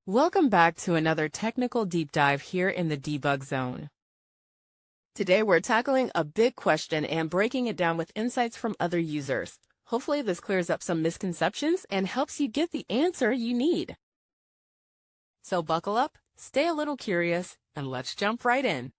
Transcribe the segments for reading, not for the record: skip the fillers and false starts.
Welcome back to another technical deep dive here in the debug zone. Today we're tackling a big question and breaking it down with insights from other users. Hopefully this clears up some misconceptions and helps you get the answer you need. So buckle up, stay a little curious, and let's jump right in.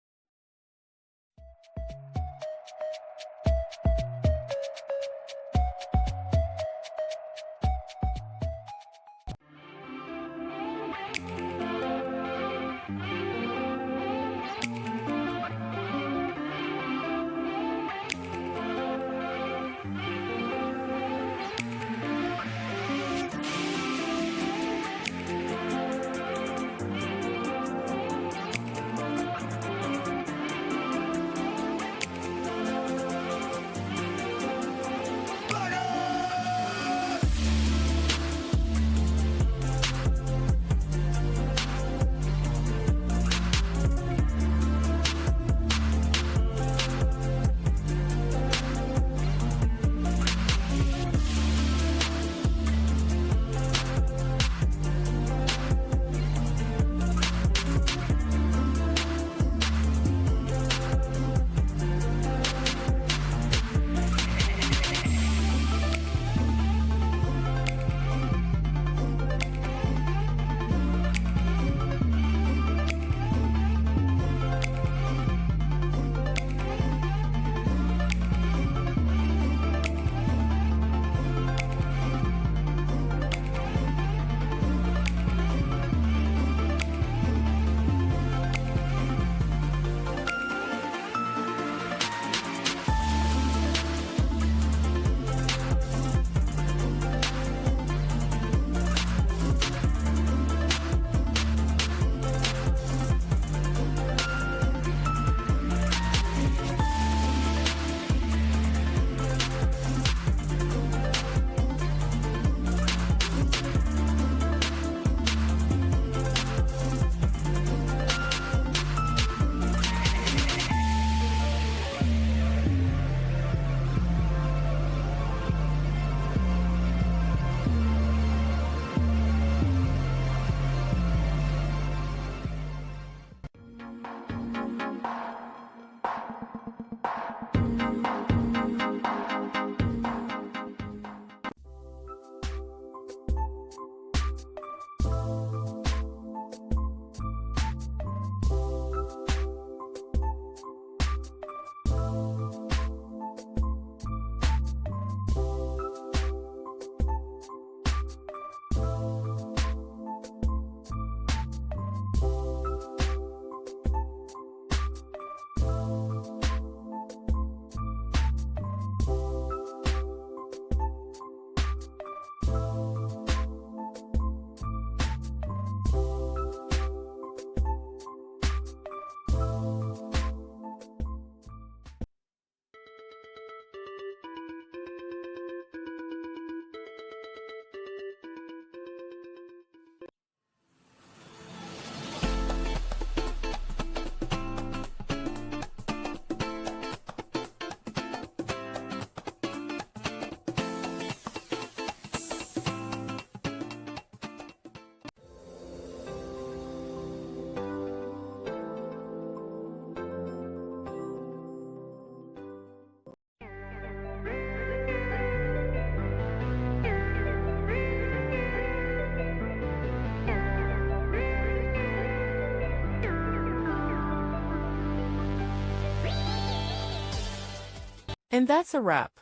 And that's a wrap.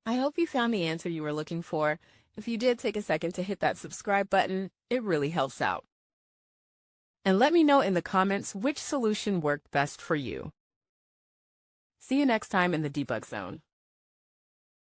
I hope you found the answer you were looking for. If you did, take a second to hit that subscribe button. It really helps out. And let me know in the comments which solution worked best for you. See you next time in the debug zone.